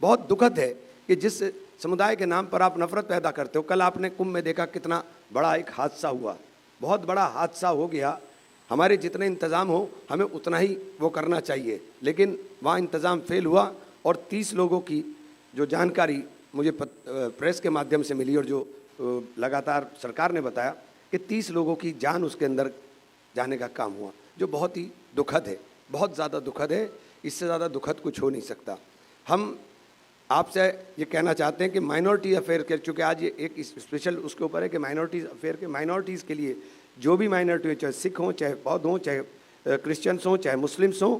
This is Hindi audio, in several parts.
बहुत दुखद है कि जिस समुदाय के नाम पर आप नफरत पैदा करते हो, कल आपने कुंभ में देखा कितना बड़ा एक हादसा हुआ, बहुत बड़ा हादसा हो गया। हमारे जितने इंतज़ाम हो हमें उतना ही वो करना चाहिए, लेकिन वहाँ इंतज़ाम फेल हुआ और 30 लोगों की जो जानकारी मुझे प्रेस के माध्यम से मिली और जो लगातार सरकार ने बताया कि 30 लोगों की जान उसके अंदर जाने का काम हुआ, जो बहुत ही दुखद है, बहुत ज़्यादा दुखद है। इससे ज़्यादा दुखद कुछ हो नहीं सकता। हम आपसे ये कहना चाहते हैं कि माइनॉरिटी अफेयर के, चूँकि आज ये एक स्पेशल उसके ऊपर है कि माइनॉरिटीज़ अफेयर के, माइनॉरिटीज़ के लिए जो भी माइनॉरिटी हो, चाहे सिख हों, चाहे बौद्ध हों, चाहे क्रिश्चियंस हों, चाहे मुस्लिम्स हों,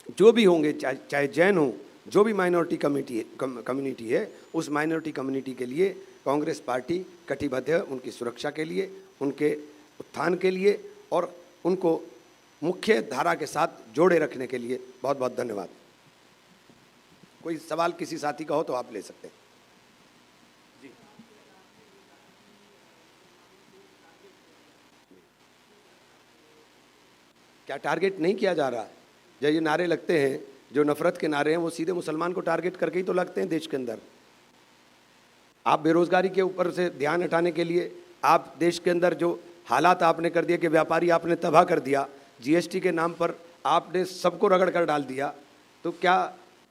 जो भी होंगे, चाहे जैन हों, जो भी माइनॉरिटी कम्युनिटी है, उस माइनॉरिटी कम्युनिटी के लिए कांग्रेस पार्टी कटिबद्ध है, उनकी सुरक्षा के लिए, उनके उत्थान के लिए और उनको मुख्य धारा के साथ जोड़े रखने के लिए। बहुत बहुत धन्यवाद। कोई सवाल किसी साथी का हो तो आप ले सकते हैं। जी, क्या टारगेट नहीं किया जा रहा है? जब ये नारे लगते हैं, जो नफरत के नारे हैं, वो सीधे मुसलमान को टारगेट करके ही तो लगते हैं देश के अंदर। आप बेरोजगारी के ऊपर से ध्यान हटाने के लिए, आप देश के अंदर जो हालात आपने कर दिए कि व्यापारी आपने तबाह कर दिया, जीएसटी के नाम पर आपने सबको रगड़ कर डाल दिया, तो क्या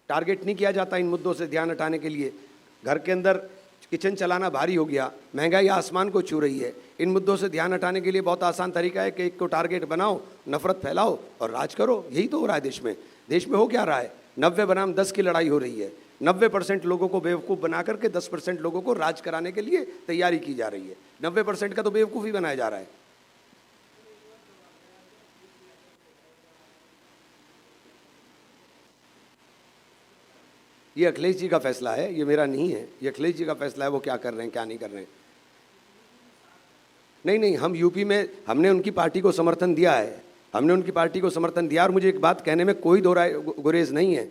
टारगेट नहीं किया जाता इन मुद्दों से ध्यान हटाने के लिए? घर के अंदर किचन चलाना भारी हो गया, महंगाई आसमान को छू रही है। इन मुद्दों से ध्यान हटाने के लिए बहुत आसान तरीका है कि एक को टारगेट बनाओ, नफरत फैलाओ और राज करो। यही तो हो रहा है देश में। देश में हो क्या रहा है? 90 बनाम 10 की लड़ाई हो रही है। 90% लोगों को बेवकूफ़ बना करके 10% लोगों को राज कराने के लिए तैयारी की जा रही है। 90% का तो बेवकूफ़ ही बनाया जा रहा है। ये अखिलेश जी का फैसला है, ये मेरा नहीं है। ये अखिलेश जी का फैसला है, वो क्या कर रहे हैं, क्या नहीं कर रहे हैं। नहीं, हम यूपी में हमने उनकी पार्टी को समर्थन दिया है, हमने उनकी पार्टी को समर्थन दिया। और मुझे एक बात कहने में कोई गुरेज नहीं है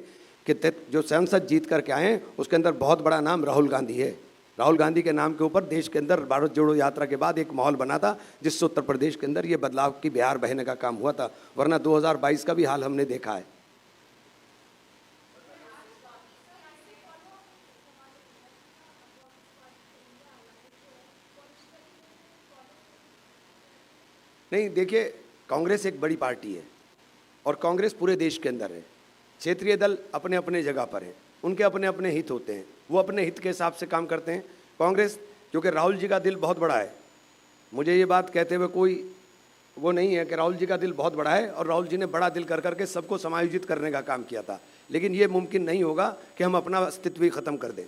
कि जो सांसद जीत करके आए हैं उसके अंदर बहुत बड़ा नाम राहुल गांधी है। राहुल गांधी के नाम के ऊपर देश के अंदर भारत जोड़ो यात्रा के बाद एक माहौल बना था, जिससे उत्तर प्रदेश के अंदर ये बदलाव की बिहार बहने का काम हुआ था, वरना 2022 का भी हाल हमने देखा है। नहीं, देखिए, कांग्रेस एक बड़ी पार्टी है और कांग्रेस पूरे देश के अंदर है। क्षेत्रीय दल अपने अपने जगह पर हैं, उनके अपने अपने हित होते हैं, वो अपने हित के हिसाब से काम करते हैं। कांग्रेस, क्योंकि राहुल जी का दिल बहुत बड़ा है, मुझे ये बात कहते हुए कोई वो नहीं है कि राहुल जी का दिल बहुत बड़ा है और राहुल जी ने बड़ा दिल कर करके सबको समायोजित करने का काम किया था, लेकिन ये मुमकिन नहीं होगा कि हम अपना अस्तित्व ही ख़त्म कर दें।